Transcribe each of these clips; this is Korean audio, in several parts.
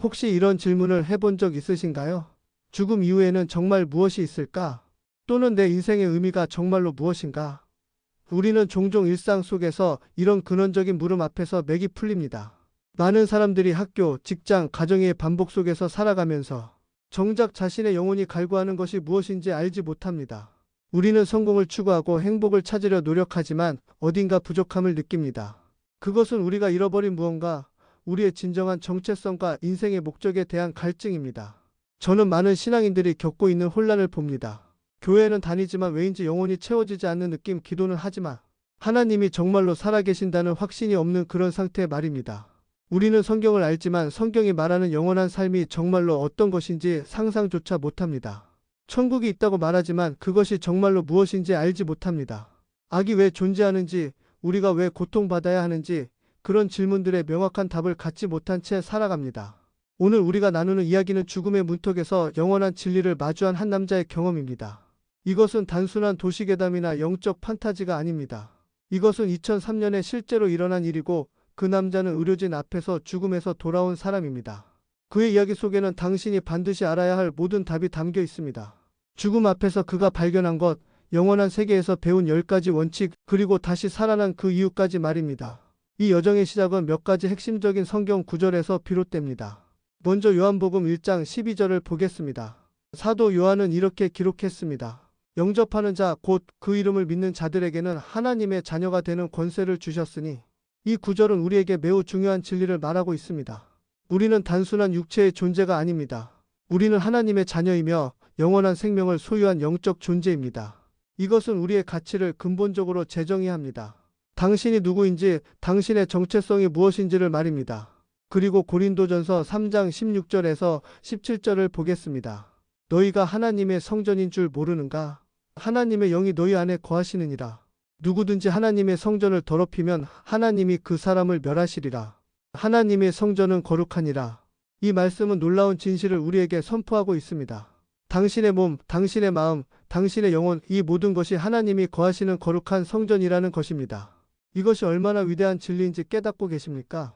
혹시 이런 질문을 해본 적 있으신가요? 죽음 이후에는 정말 무엇이 있을까? 또는 내 인생의 의미가 정말로 무엇인가? 우리는 종종 일상 속에서 이런 근원적인 물음 앞에서 맥이 풀립니다. 많은 사람들이 학교, 직장, 가정의 반복 속에서 살아가면서 정작 자신의 영혼이 갈구하는 것이 무엇인지 알지 못합니다. 우리는 성공을 추구하고 행복을 찾으려 노력하지만 어딘가 부족함을 느낍니다. 그것은 우리가 잃어버린 무언가, 우리의 진정한 정체성과 인생의 목적에 대한 갈증입니다. 저는 많은 신앙인들이 겪고 있는 혼란을 봅니다. 교회는 다니지만 왜인지 영혼이 채워지지 않는 느낌, 기도는 하지만 하나님이 정말로 살아계신다는 확신이 없는 그런 상태 말입니다. 우리는 성경을 알지만 성경이 말하는 영원한 삶이 정말로 어떤 것인지 상상조차 못합니다. 천국이 있다고 말하지만 그것이 정말로 무엇인지 알지 못합니다. 악이 왜 존재하는지, 우리가 왜 고통받아야 하는지 그런 질문들의 명확한 답을 갖지 못한 채 살아갑니다. 오늘 우리가 나누는 이야기는 죽음의 문턱에서 영원한 진리를 마주한 한 남자의 경험입니다. 이것은 단순한 도시괴담이나 영적 판타지가 아닙니다. 이것은 2003년에 실제로 일어난 일이고 그 남자는 의료진 앞에서 죽음에서 돌아온 사람입니다. 그의 이야기 속에는 당신이 반드시 알아야 할 모든 답이 담겨 있습니다. 죽음 앞에서 그가 발견한 것, 영원한 세계에서 배운 10가지 원칙, 그리고 다시 살아난 그 이유까지 말입니다. 이 여정의 시작은 몇 가지 핵심적인 성경 구절에서 비롯됩니다. 먼저 요한복음 1장 12절을 보겠습니다. 사도 요한은 이렇게 기록했습니다. 영접하는 자, 곧 그 이름을 믿는 자들에게는 하나님의 자녀가 되는 권세를 주셨으니, 이 구절은 우리에게 매우 중요한 진리를 말하고 있습니다. 우리는 단순한 육체의 존재가 아닙니다. 우리는 하나님의 자녀이며 영원한 생명을 소유한 영적 존재입니다. 이것은 우리의 가치를 근본적으로 재정의해야 합니다. 당신이 누구인지, 당신의 정체성이 무엇인지를 말입니다. 그리고 고린도전서 3장 16절에서 17절을 보겠습니다. 너희가 하나님의 성전인 줄 모르는가? 하나님의 영이 너희 안에 거하시느니라. 누구든지 하나님의 성전을 더럽히면 하나님이 그 사람을 멸하시리라. 하나님의 성전은 거룩하니라. 이 말씀은 놀라운 진실을 우리에게 선포하고 있습니다. 당신의 몸, 당신의 마음, 당신의 영혼, 이 모든 것이 하나님이 거하시는 거룩한 성전이라는 것입니다. 이것이 얼마나 위대한 진리인지 깨닫고 계십니까?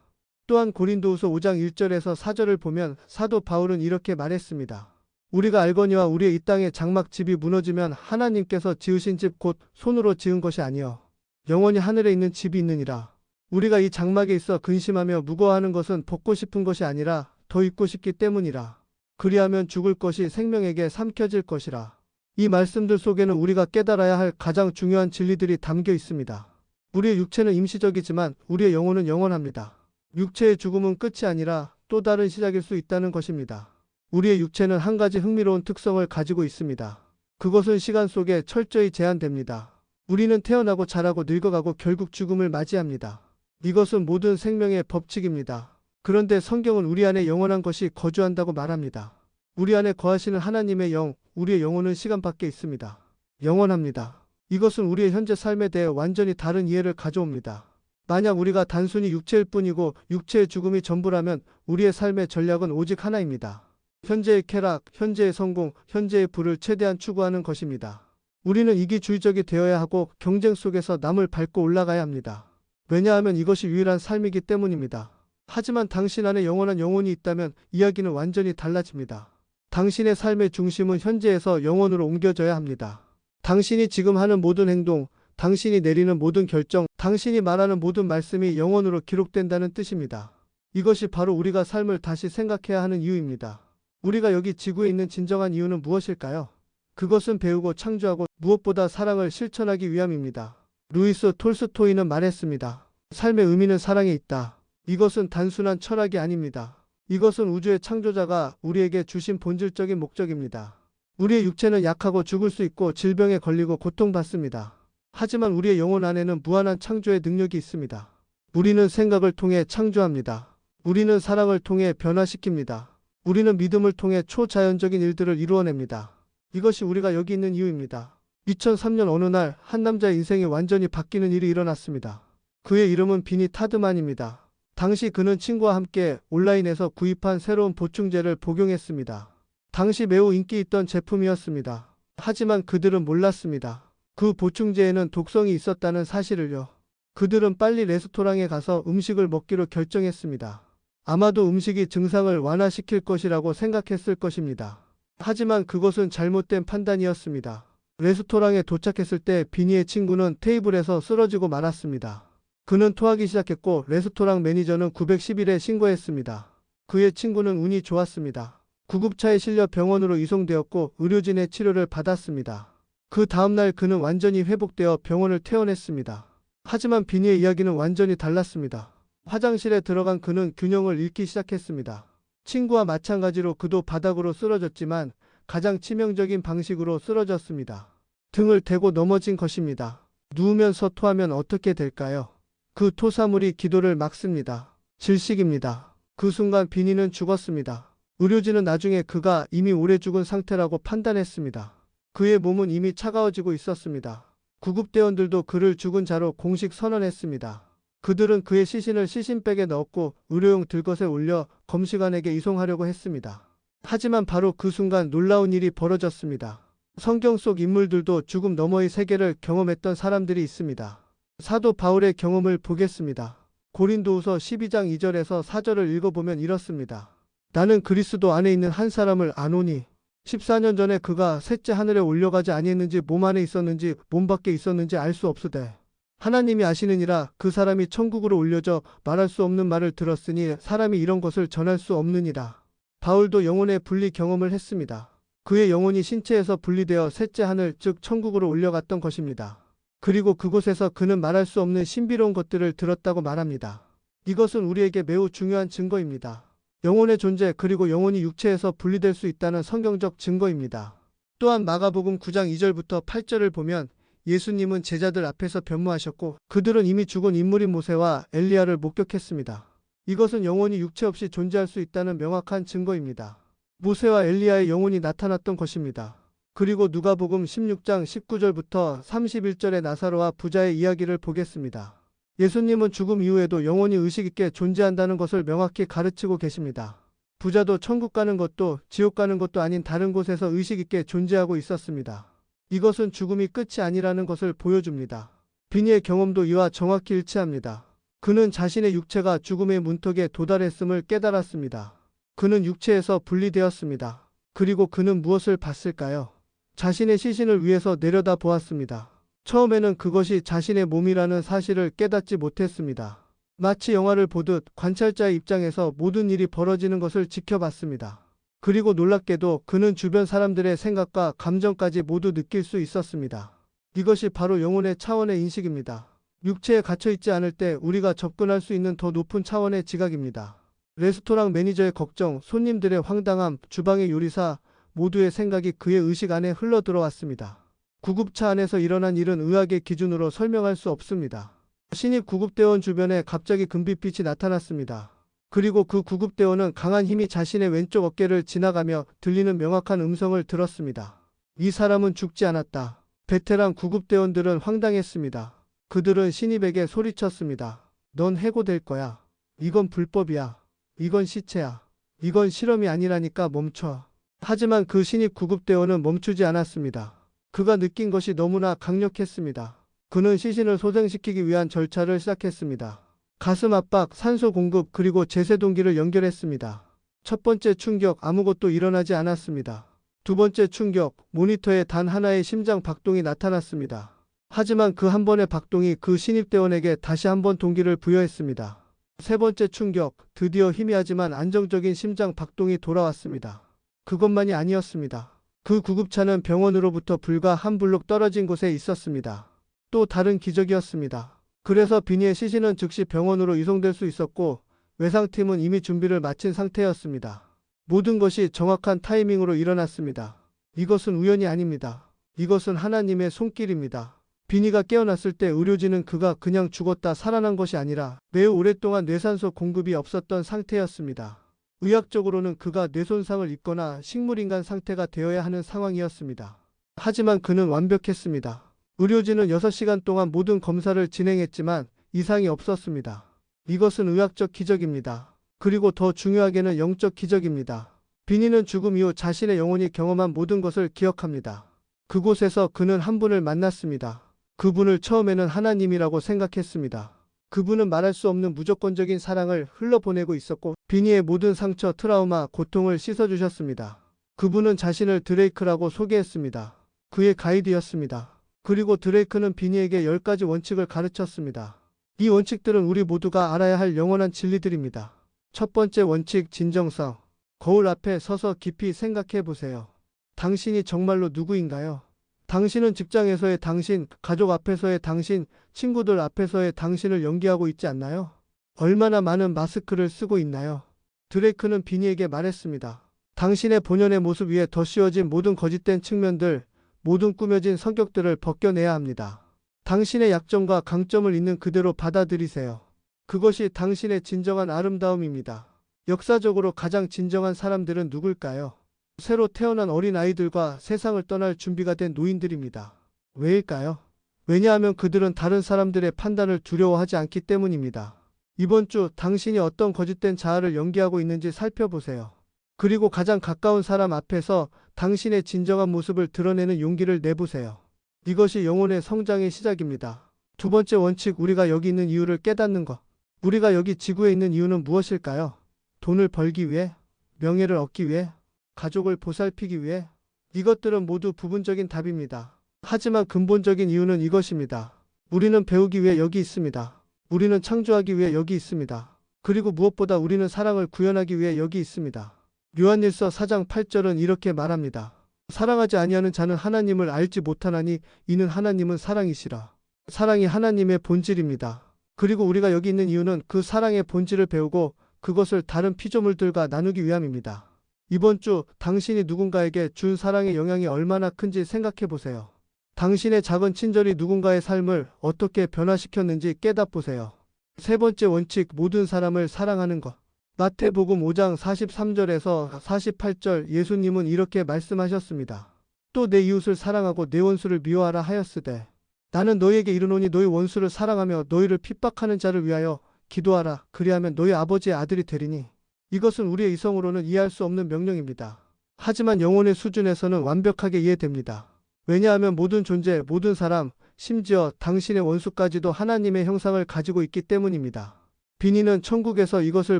또한 고린도후서 5장 1절에서 4절을 보면 사도 바울은 이렇게 말했습니다. 우리가 알거니와 우리의 이 땅의 장막 집이 무너지면 하나님께서 지으신 집 곧 손으로 지은 것이 아니요 영원히 하늘에 있는 집이 있느니라. 우리가 이 장막에 있어 근심하며 무거워하는 것은 벗고 싶은 것이 아니라 더 입고 싶기 때문이라. 그리하면 죽을 것이 생명에게 삼켜질 것이라. 이 말씀들 속에는 우리가 깨달아야 할 가장 중요한 진리들이 담겨 있습니다. 우리의 육체는 임시적이지만 우리의 영혼은 영원합니다. 육체의 죽음은 끝이 아니라 또 다른 시작일 수 있다는 것입니다. 우리의 육체는 한 가지 흥미로운 특성을 가지고 있습니다. 그것은 시간 속에 철저히 제한됩니다. 우리는 태어나고 자라고 늙어가고 결국 죽음을 맞이합니다. 이것은 모든 생명의 법칙입니다. 그런데 성경은 우리 안에 영원한 것이 거주한다고 말합니다. 우리 안에 거하시는 하나님의 영, 우리의 영혼은 시간 밖에 있습니다. 영원합니다. 이것은 우리의 현재 삶에 대해 완전히 다른 이해를 가져옵니다. 만약 우리가 단순히 육체일 뿐이고 육체의 죽음이 전부라면 우리의 삶의 전략은 오직 하나입니다. 현재의 쾌락, 현재의 성공, 현재의 부를 최대한 추구하는 것입니다. 우리는 이기주의적이 되어야 하고 경쟁 속에서 남을 밟고 올라가야 합니다. 왜냐하면 이것이 유일한 삶이기 때문입니다. 하지만 당신 안에 영원한 영혼이 있다면 이야기는 완전히 달라집니다. 당신의 삶의 중심은 현재에서 영원으로 옮겨져야 합니다. 당신이 지금 하는 모든 행동, 당신이 내리는 모든 결정, 당신이 말하는 모든 말씀이 영원으로 기록된다는 뜻입니다. 이것이 바로 우리가 삶을 다시 생각해야 하는 이유입니다. 우리가 여기 지구에 있는 진정한 이유는 무엇일까요? 그것은 배우고 창조하고 무엇보다 사랑을 실천하기 위함입니다. 루이스 톨스토이는 말했습니다. 삶의 의미는 사랑에 있다. 이것은 단순한 철학이 아닙니다. 이것은 우주의 창조자가 우리에게 주신 본질적인 목적입니다. 우리의 육체는 약하고 죽을 수 있고 질병에 걸리고 고통받습니다. 하지만 우리의 영혼 안에는 무한한 창조의 능력이 있습니다. 우리는 생각을 통해 창조합니다. 우리는 사랑을 통해 변화시킵니다. 우리는 믿음을 통해 초자연적인 일들을 이루어냅니다. 이것이 우리가 여기 있는 이유입니다. 2003년 어느 날 한 남자의 인생이 완전히 바뀌는 일이 일어났습니다. 그의 이름은 비니 타드만입니다. 당시 그는 친구와 함께 온라인에서 구입한 새로운 보충제를 복용했습니다. 당시 매우 인기 있던 제품이었습니다. 하지만 그들은 몰랐습니다. 그 보충제에는 독성이 있었다는 사실을요. 그들은 빨리 레스토랑에 가서 음식을 먹기로 결정했습니다. 아마도 음식이 증상을 완화시킬 것이라고 생각했을 것입니다. 하지만 그것은 잘못된 판단이었습니다. 레스토랑에 도착했을 때 비니의 친구는 테이블에서 쓰러지고 말았습니다. 그는 토하기 시작했고 레스토랑 매니저는 911에 신고했습니다. 그의 친구는 운이 좋았습니다. 구급차에 실려 병원으로 이송되었고 의료진의 치료를 받았습니다. 그 다음날 그는 완전히 회복되어 병원을 퇴원했습니다. 하지만 비니의 이야기는 완전히 달랐습니다. 화장실에 들어간 그는 균형을 잃기 시작했습니다. 친구와 마찬가지로 그도 바닥으로 쓰러졌지만 가장 치명적인 방식으로 쓰러졌습니다. 등을 대고 넘어진 것입니다. 누우면서 토하면 어떻게 될까요? 그 토사물이 기도를 막습니다. 질식입니다. 그 순간 비니는 죽었습니다. 의료진은 나중에 그가 이미 오래 죽은 상태라고 판단했습니다. 그의 몸은 이미 차가워지고 있었습니다. 구급대원들도 그를 죽은 자로 공식 선언했습니다. 그들은 그의 시신을 시신백에 넣었고 의료용 들것에 올려 검시관에게 이송하려고 했습니다. 하지만 바로 그 순간 놀라운 일이 벌어졌습니다. 성경 속 인물들도 죽음 너머의 세계를 경험했던 사람들이 있습니다. 사도 바울의 경험을 보겠습니다. 고린도후서 12장 2절에서 4절을 읽어보면 이렇습니다. 나는 그리스도 안에 있는 한 사람을 아노니 14년 전에 그가 셋째 하늘에 올려가지 아니했는지 몸 안에 있었는지 몸 밖에 있었는지 알 수 없으되 하나님이 아시느니라. 그 사람이 천국으로 올려져 말할 수 없는 말을 들었으니 사람이 이런 것을 전할 수 없느니라. 바울도 영혼의 분리 경험을 했습니다. 그의 영혼이 신체에서 분리되어 셋째 하늘 즉 천국으로 올려갔던 것입니다. 그리고 그곳에서 그는 말할 수 없는 신비로운 것들을 들었다고 말합니다. 이것은 우리에게 매우 중요한 증거입니다. 영혼의 존재 그리고 영혼이 육체에서 분리될 수 있다는 성경적 증거입니다. 또한 마가복음 9장 2절부터 8절을 보면 예수님은 제자들 앞에서 변모하셨고 그들은 이미 죽은 인물인 모세와 엘리야를 목격했습니다. 이것은 영혼이 육체 없이 존재할 수 있다는 명확한 증거입니다. 모세와 엘리야의 영혼이 나타났던 것입니다. 그리고 누가복음 16장 19절부터 31절의 나사로와 부자의 이야기를 보겠습니다. 예수님은 죽음 이후에도 영혼이 의식 있게 존재한다는 것을 명확히 가르치고 계십니다. 부자도 천국 가는 것도 지옥 가는 것도 아닌 다른 곳에서 의식 있게 존재하고 있었습니다. 이것은 죽음이 끝이 아니라는 것을 보여줍니다. 비니의 경험도 이와 정확히 일치합니다. 그는 자신의 육체가 죽음의 문턱에 도달했음을 깨달았습니다. 그는 육체에서 분리되었습니다. 그리고 그는 무엇을 봤을까요? 자신의 시신을 위에서 내려다 보았습니다. 처음에는 그것이 자신의 몸이라는 사실을 깨닫지 못했습니다. 마치 영화를 보듯 관찰자의 입장에서 모든 일이 벌어지는 것을 지켜봤습니다. 그리고 놀랍게도 그는 주변 사람들의 생각과 감정까지 모두 느낄 수 있었습니다. 이것이 바로 영혼의 차원의 인식입니다. 육체에 갇혀있지 않을 때 우리가 접근할 수 있는 더 높은 차원의 지각입니다. 레스토랑 매니저의 걱정, 손님들의 황당함, 주방의 요리사 모두의 생각이 그의 의식 안에 흘러들어왔습니다. 구급차 안에서 일어난 일은 의학의 기준으로 설명할 수 없습니다. 신입 구급대원 주변에 갑자기 금빛빛이 나타났습니다. 그리고 그 구급대원은 강한 힘이 자신의 왼쪽 어깨를 지나가며 들리는 명확한 음성을 들었습니다. 이 사람은 죽지 않았다. 베테랑 구급대원들은 황당했습니다. 그들은 신입에게 소리쳤습니다. 넌 해고될 거야. 이건 불법이야. 이건 시체야. 이건 실험이 아니라니까 멈춰. 하지만 그 신입 구급대원은 멈추지 않았습니다. 그가 느낀 것이 너무나 강력했습니다. 그는 시신을 소생시키기 위한 절차를 시작했습니다. 가슴 압박, 산소 공급, 그리고 제세동기를 연결했습니다. 첫 번째 충격, 아무것도 일어나지 않았습니다. 두 번째 충격, 모니터에 단 하나의 심장 박동이 나타났습니다. 하지만 그 한 번의 박동이 그 신입대원에게 다시 한 번 동기를 부여했습니다. 세 번째 충격, 드디어 희미하지만 안정적인 심장 박동이 돌아왔습니다. 그것만이 아니었습니다. 그 구급차는 병원으로부터 불과 한 블록 떨어진 곳에 있었습니다. 또 다른 기적이었습니다. 그래서 비니의 시신은 즉시 병원으로 이송될 수 있었고 외상팀은 이미 준비를 마친 상태였습니다. 모든 것이 정확한 타이밍으로 일어났습니다. 이것은 우연이 아닙니다. 이것은 하나님의 손길입니다. 비니가 깨어났을 때 의료진은 그가 그냥 죽었다 살아난 것이 아니라 매우 오랫동안 뇌산소 공급이 없었던 상태였습니다. 의학적으로는 그가 뇌손상을 입거나 식물인간 상태가 되어야 하는 상황이었습니다. 하지만 그는 완벽했습니다. 의료진은 6시간 동안 모든 검사를 진행했지만 이상이 없었습니다. 이것은 의학적 기적입니다. 그리고 더 중요하게는 영적 기적입니다. 비니는 죽음 이후 자신의 영혼이 경험한 모든 것을 기억합니다. 그곳에서 그는 한 분을 만났습니다. 그분을 처음에는 하나님이라고 생각했습니다. 그분은 말할 수 없는 무조건적인 사랑을 흘러보내고 있었고 비니의 모든 상처, 트라우마, 고통을 씻어주셨습니다. 그분은 자신을 드레이크라고 소개했습니다. 그의 가이드였습니다. 그리고 드레이크는 비니에게 10가지 원칙을 가르쳤습니다. 이 원칙들은 우리 모두가 알아야 할 영원한 진리들입니다. 첫 번째 원칙, 진정성. 거울 앞에 서서 깊이 생각해 보세요. 당신이 정말로 누구인가요? 당신은 직장에서의 당신, 가족 앞에서의 당신, 친구들 앞에서의 당신을 연기하고 있지 않나요? 얼마나 많은 마스크를 쓰고 있나요? 드레이크는 비니에게 말했습니다. 당신의 본연의 모습 위에 덧씌워진 모든 거짓된 측면들, 모든 꾸며진 성격들을 벗겨내야 합니다. 당신의 약점과 강점을 있는 그대로 받아들이세요. 그것이 당신의 진정한 아름다움입니다. 역사적으로 가장 진정한 사람들은 누굴까요? 새로 태어난 어린 아이들과 세상을 떠날 준비가 된 노인들입니다. 왜일까요? 왜냐하면 그들은 다른 사람들의 판단을 두려워하지 않기 때문입니다. 이번 주 당신이 어떤 거짓된 자아를 연기하고 있는지 살펴보세요. 그리고 가장 가까운 사람 앞에서 당신의 진정한 모습을 드러내는 용기를 내보세요. 이것이 영혼의 성장의 시작입니다. 두 번째 원칙, 우리가 여기 있는 이유를 깨닫는 것. 우리가 여기 지구에 있는 이유는 무엇일까요? 돈을 벌기 위해? 명예를 얻기 위해? 가족을 보살피기 위해? 이것들은 모두 부분적인 답입니다. 하지만 근본적인 이유는 이것입니다. 우리는 배우기 위해 여기 있습니다. 우리는 창조하기 위해 여기 있습니다. 그리고 무엇보다 우리는 사랑을 구현하기 위해 여기 있습니다. 요한일서 4장 8절은 이렇게 말합니다. 사랑하지 아니하는 자는 하나님을 알지 못하나니 이는 하나님은 사랑이시라. 사랑이 하나님의 본질입니다. 그리고 우리가 여기 있는 이유는 그 사랑의 본질을 배우고 그것을 다른 피조물들과 나누기 위함입니다. 이번 주 당신이 누군가에게 준 사랑의 영향이 얼마나 큰지 생각해 보세요. 당신의 작은 친절이 누군가의 삶을 어떻게 변화시켰는지 깨닫보세요. 세 번째 원칙, 모든 사람을 사랑하는 것. 마태복음 5장 43절에서 48절 예수님은 이렇게 말씀하셨습니다. 또 내 이웃을 사랑하고 내 원수를 미워하라 하였으되 나는 너희에게 이르노니 너희 원수를 사랑하며 너희를 핍박하는 자를 위하여 기도하라. 그리하면 너희 아버지의 아들이 되리니. 이것은 우리의 이성으로는 이해할 수 없는 명령입니다. 하지만 영혼의 수준에서는 완벽하게 이해됩니다. 왜냐하면 모든 존재, 모든 사람, 심지어 당신의 원수까지도 하나님의 형상을 가지고 있기 때문입니다. 비니는 천국에서 이것을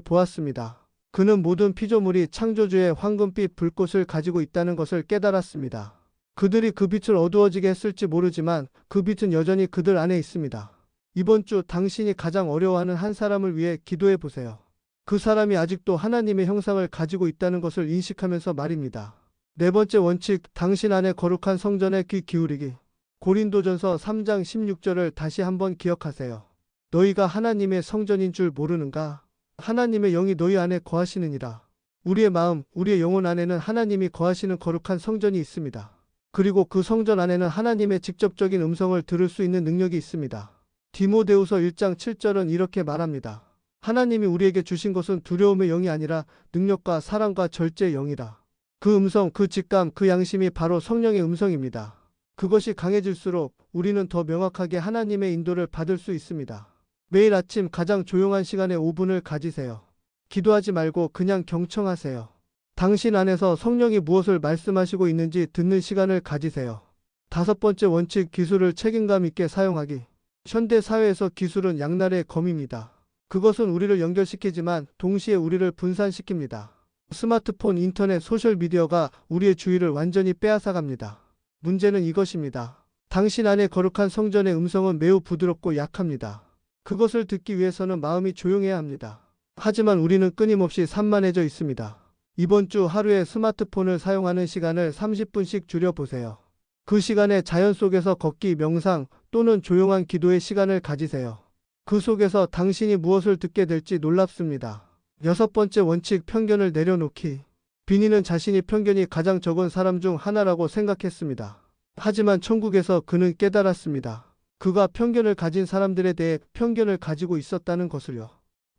보았습니다. 그는 모든 피조물이 창조주의 황금빛 불꽃을 가지고 있다는 것을 깨달았습니다. 그들이 그 빛을 어두워지게 했을지 모르지만 그 빛은 여전히 그들 안에 있습니다. 이번 주 당신이 가장 어려워하는 한 사람을 위해 기도해 보세요. 그 사람이 아직도 하나님의 형상을 가지고 있다는 것을 인식하면서 말입니다. 네 번째 원칙, 당신 안에 거룩한 성전에 귀 기울이기. 고린도전서 3장 16절을 다시 한번 기억하세요. 너희가 하나님의 성전인 줄 모르는가? 하나님의 영이 너희 안에 거하시느니라. 우리의 마음, 우리의 영혼 안에는 하나님이 거하시는 거룩한 성전이 있습니다. 그리고 그 성전 안에는 하나님의 직접적인 음성을 들을 수 있는 능력이 있습니다. 디모데후서 1장 7절은 이렇게 말합니다. 하나님이 우리에게 주신 것은 두려움의 영이 아니라 능력과 사랑과 절제의 영이라. 그 음성, 그 직감, 그 양심이 바로 성령의 음성입니다. 그것이 강해질수록 우리는 더 명확하게 하나님의 인도를 받을 수 있습니다. 매일 아침 가장 조용한 시간에 5분을 가지세요. 기도하지 말고 그냥 경청하세요. 당신 안에서 성령이 무엇을 말씀하시고 있는지 듣는 시간을 가지세요. 다섯 번째 원칙, 기술을 책임감 있게 사용하기. 현대 사회에서 기술은 양날의 검입니다. 그것은 우리를 연결시키지만 동시에 우리를 분산시킵니다. 스마트폰, 인터넷, 소셜미디어가 우리의 주의를 완전히 빼앗아갑니다. 문제는 이것입니다. 당신 안의 거룩한 성전의 음성은 매우 부드럽고 약합니다. 그것을 듣기 위해서는 마음이 조용해야 합니다. 하지만 우리는 끊임없이 산만해져 있습니다. 이번 주 하루에 스마트폰을 사용하는 시간을 30분씩 줄여보세요. 그 시간에 자연 속에서 걷기, 명상 또는 조용한 기도의 시간을 가지세요. 그 속에서 당신이 무엇을 듣게 될지 놀랍습니다. 여섯 번째 원칙, 편견을 내려놓기. 비니는 자신이 편견이 가장 적은 사람 중 하나라고 생각했습니다. 하지만 천국에서 그는 깨달았습니다. 그가 편견을 가진 사람들에 대해 편견을 가지고 있었다는 것을요.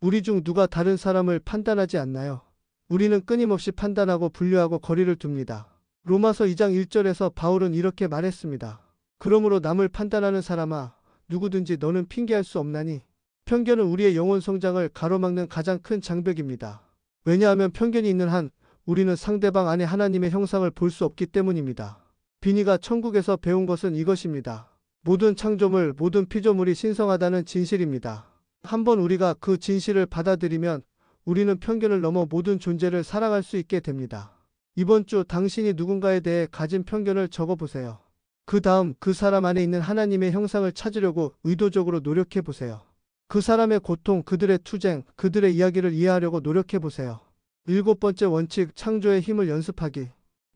우리 중 누가 다른 사람을 판단하지 않나요? 우리는 끊임없이 판단하고 분류하고 거리를 둡니다. 로마서 2장 1절에서 바울은 이렇게 말했습니다. 그러므로 남을 판단하는 사람아, 누구든지 너는 핑계할 수 없나니. 편견은 우리의 영혼 성장을 가로막는 가장 큰 장벽입니다. 왜냐하면 편견이 있는 한 우리는 상대방 안에 하나님의 형상을 볼 수 없기 때문입니다. 비니가 천국에서 배운 것은 이것입니다. 모든 창조물, 모든 피조물이 신성하다는 진실입니다. 한번 우리가 그 진실을 받아들이면 우리는 편견을 넘어 모든 존재를 사랑할 수 있게 됩니다. 이번 주 당신이 누군가에 대해 가진 편견을 적어보세요. 그 다음 그 사람 안에 있는 하나님의 형상을 찾으려고 의도적으로 노력해보세요. 그 사람의 고통, 그들의 투쟁, 그들의 이야기를 이해하려고 노력해보세요. 7번째 원칙, 창조의 힘을 연습하기.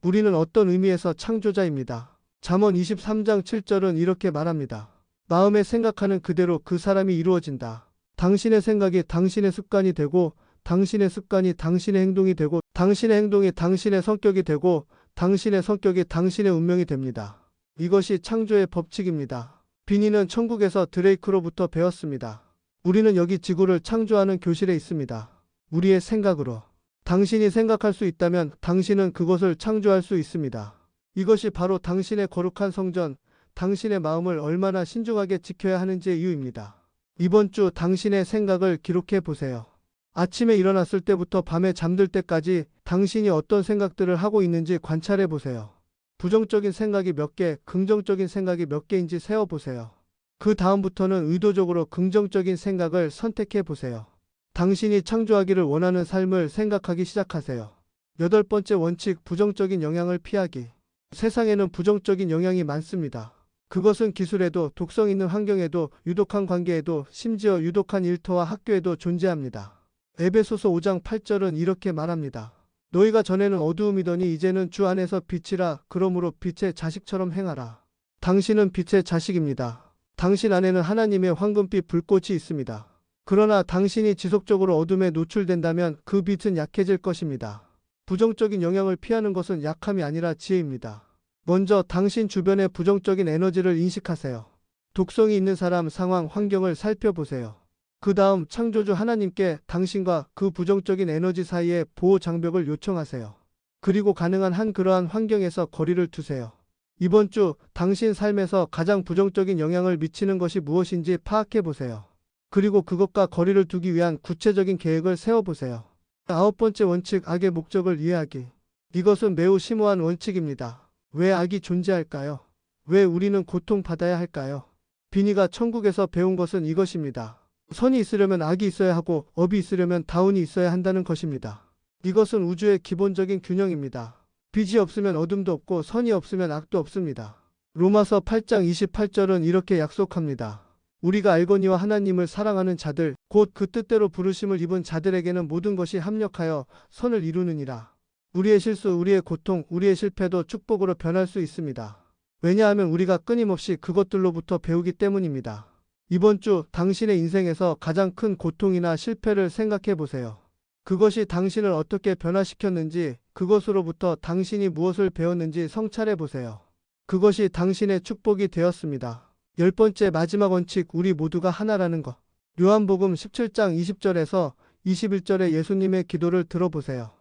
우리는 어떤 의미에서 창조자입니다. 잠언 23장 7절은 이렇게 말합니다. 마음에 생각하는 그대로 그 사람이 이루어진다. 당신의 생각이 당신의 습관이 되고, 당신의 습관이 당신의 행동이 되고, 당신의 행동이 당신의 성격이 되고, 당신의 성격이 당신의 운명이 됩니다. 이것이 창조의 법칙입니다. 비니는 천국에서 드레이크로부터 배웠습니다. 우리는 여기 지구를 창조하는 교실에 있습니다. 우리의 생각으로. 당신이 생각할 수 있다면 당신은 그것을 창조할 수 있습니다. 이것이 바로 당신의 거룩한 성전, 당신의 마음을 얼마나 신중하게 지켜야 하는지의 이유입니다. 이번 주 당신의 생각을 기록해 보세요. 아침에 일어났을 때부터 밤에 잠들 때까지 당신이 어떤 생각들을 하고 있는지 관찰해 보세요. 부정적인 생각이 몇 개, 긍정적인 생각이 몇 개인지 세어 보세요. 그 다음부터는 의도적으로 긍정적인 생각을 선택해 보세요. 당신이 창조하기를 원하는 삶을 생각하기 시작하세요. 8번째 원칙, 부정적인 영향을 피하기. 세상에는 부정적인 영향이 많습니다. 그것은 기술에도, 독성 있는 환경에도, 유독한 관계에도, 심지어 유독한 일터와 학교에도 존재합니다. 에베소서 5장 8절은 이렇게 말합니다. 너희가 전에는 어두움이더니 이제는 주 안에서 빛이라. 그러므로 빛의 자식처럼 행하라. 당신은 빛의 자식입니다. 당신 안에는 하나님의 황금빛 불꽃이 있습니다. 그러나 당신이 지속적으로 어둠에 노출된다면 그 빛은 약해질 것입니다. 부정적인 영향을 피하는 것은 약함이 아니라 지혜입니다. 먼저 당신 주변의 부정적인 에너지를 인식하세요. 독성이 있는 사람, 상황, 환경을 살펴보세요. 그 다음 창조주 하나님께 당신과 그 부정적인 에너지 사이에 보호 장벽을 요청하세요. 그리고 가능한 한 그러한 환경에서 거리를 두세요. 이번 주 당신 삶에서 가장 부정적인 영향을 미치는 것이 무엇인지 파악해 보세요. 그리고 그것과 거리를 두기 위한 구체적인 계획을 세워보세요. 9번째 원칙, 악의 목적을 이해하기. 이것은 매우 심오한 원칙입니다. 왜 악이 존재할까요? 왜 우리는 고통받아야 할까요? 비니가 천국에서 배운 것은 이것입니다. 선이 있으려면 악이 있어야 하고 업이 있으려면 다운이 있어야 한다는 것입니다. 이것은 우주의 기본적인 균형입니다. 빛이 없으면 어둠도 없고 선이 없으면 악도 없습니다. 로마서 8장 28절은 이렇게 약속합니다. 우리가 알거니와 하나님을 사랑하는 자들, 곧 그 뜻대로 부르심을 입은 자들에게는 모든 것이 합력하여 선을 이루느니라. 우리의 실수, 우리의 고통, 우리의 실패도 축복으로 변할 수 있습니다. 왜냐하면 우리가 끊임없이 그것들로부터 배우기 때문입니다. 이번 주 당신의 인생에서 가장 큰 고통이나 실패를 생각해 보세요. 그것이 당신을 어떻게 변화시켰는지, 그것으로부터 당신이 무엇을 배웠는지 성찰해 보세요. 그것이 당신의 축복이 되었습니다. 10번째 마지막 원칙, 우리 모두가 하나라는 것. 요한복음 17장 20절에서 21절의 예수님의 기도를 들어보세요.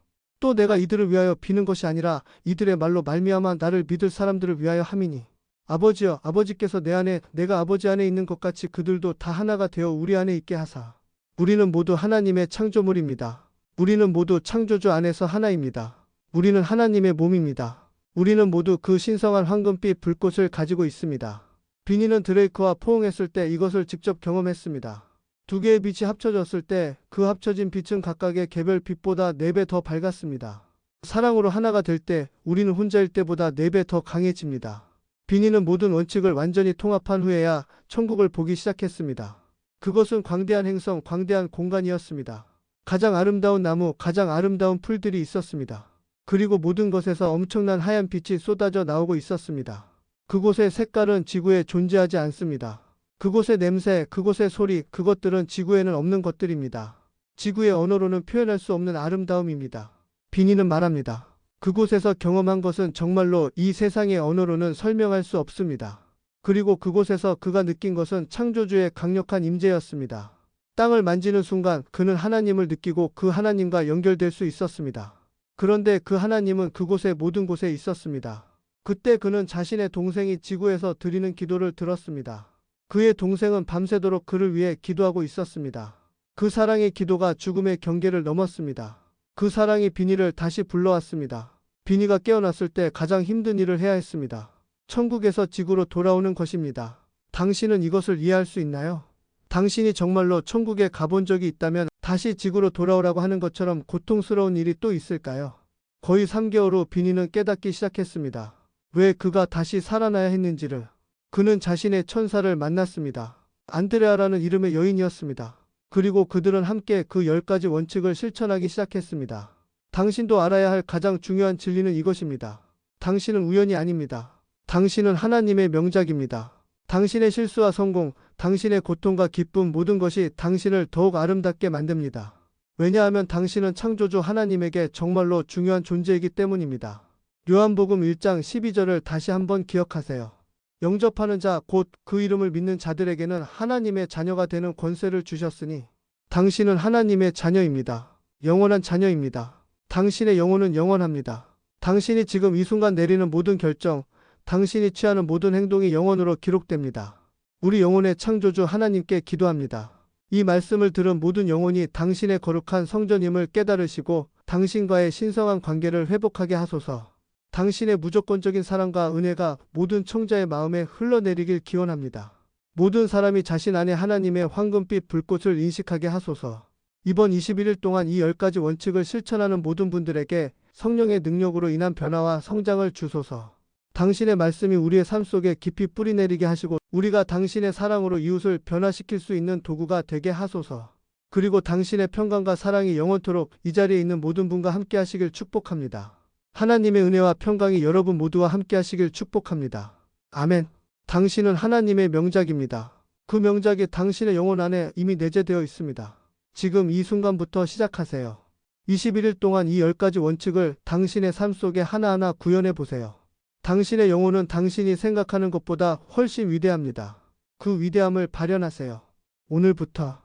또 내가 이들을 위하여 비는 것이 아니라 이들의 말로 말미암아 나를 믿을 사람들을 위하여 함이니. 아버지여, 아버지께서 내 안에, 내가 아버지 안에 있는 것 같이 그들도 다 하나가 되어 우리 안에 있게 하사. 우리는 모두 하나님의 창조물입니다. 우리는 모두 창조주 안에서 하나입니다. 우리는 하나님의 몸입니다. 우리는 모두 그 신성한 황금빛 불꽃을 가지고 있습니다. 비니는 드레이크와 포옹했을 때 이것을 직접 경험했습니다. 두 개의 빛이 합쳐졌을 때 그 합쳐진 빛은 각각의 개별 빛보다 4배 더 밝았습니다. 사랑으로 하나가 될 때 우리는 혼자일 때보다 4배 더 강해집니다. 비니는 모든 원칙을 완전히 통합한 후에야 천국을 보기 시작했습니다. 그것은 광대한 행성, 광대한 공간이었습니다. 가장 아름다운 나무, 가장 아름다운 풀들이 있었습니다. 그리고 모든 것에서 엄청난 하얀 빛이 쏟아져 나오고 있었습니다. 그곳의 색깔은 지구에 존재하지 않습니다. 그곳의 냄새, 그곳의 소리, 그것들은 지구에는 없는 것들입니다. 지구의 언어로는 표현할 수 없는 아름다움입니다. 비니는 말합니다. 그곳에서 경험한 것은 정말로 이 세상의 언어로는 설명할 수 없습니다. 그리고 그곳에서 그가 느낀 것은 창조주의 강력한 임재였습니다. 땅을 만지는 순간 그는 하나님을 느끼고 그 하나님과 연결될 수 있었습니다. 그런데 그 하나님은 그곳의 모든 곳에 있었습니다. 그때 그는 자신의 동생이 지구에서 드리는 기도를 들었습니다. 그의 동생은 밤새도록 그를 위해 기도하고 있었습니다. 그 사랑의 기도가 죽음의 경계를 넘었습니다. 그 사랑이 비니를 다시 불러왔습니다. 비니가 깨어났을 때 가장 힘든 일을 해야 했습니다. 천국에서 지구로 돌아오는 것입니다. 당신은 이것을 이해할 수 있나요? 당신이 정말로 천국에 가본 적이 있다면 다시 지구로 돌아오라고 하는 것처럼 고통스러운 일이 또 있을까요? 거의 3개월 후 비니는 깨닫기 시작했습니다. 왜 그가 다시 살아나야 했는지를. 그는 자신의 천사를 만났습니다. 안드레아라는 이름의 여인이었습니다. 그리고 그들은 함께 그 10가지 원칙을 실천하기 시작했습니다. 당신도 알아야 할 가장 중요한 진리는 이것입니다. 당신은 우연이 아닙니다. 당신은 하나님의 명작입니다. 당신의 실수와 성공, 당신의 고통과 기쁨 모든 것이 당신을 더욱 아름답게 만듭니다. 왜냐하면 당신은 창조주 하나님에게 정말로 중요한 존재이기 때문입니다. 요한복음 1장 12절을 다시 한번 기억하세요. 영접하는 자, 곧 그 이름을 믿는 자들에게는 하나님의 자녀가 되는 권세를 주셨으니 당신은 하나님의 자녀입니다. 영원한 자녀입니다. 당신의 영혼은 영원합니다. 당신이 지금 이 순간 내리는 모든 결정, 당신이 취하는 모든 행동이 영원으로 기록됩니다. 우리 영혼의 창조주 하나님께 기도합니다. 이 말씀을 들은 모든 영혼이 당신의 거룩한 성전임을 깨달으시고 당신과의 신성한 관계를 회복하게 하소서. 당신의 무조건적인 사랑과 은혜가 모든 청자의 마음에 흘러내리길 기원합니다. 모든 사람이 자신 안에 하나님의 황금빛 불꽃을 인식하게 하소서. 이번 21일 동안 이 10가지 원칙을 실천하는 모든 분들에게 성령의 능력으로 인한 변화와 성장을 주소서. 당신의 말씀이 우리의 삶 속에 깊이 뿌리내리게 하시고 우리가 당신의 사랑으로 이웃을 변화시킬 수 있는 도구가 되게 하소서. 그리고 당신의 평강과 사랑이 영원토록 이 자리에 있는 모든 분과 함께 하시길 축복합니다. 하나님의 은혜와 평강이 여러분 모두와 함께 하시길 축복합니다. 아멘. 당신은 하나님의 명작입니다. 그 명작이 당신의 영혼 안에 이미 내재되어 있습니다. 지금 이 순간부터 시작하세요. 21일 동안 이 10가지 원칙을 당신의 삶 속에 하나하나 구현해 보세요. 당신의 영혼은 당신이 생각하는 것보다 훨씬 위대합니다. 그 위대함을 발현하세요. 오늘부터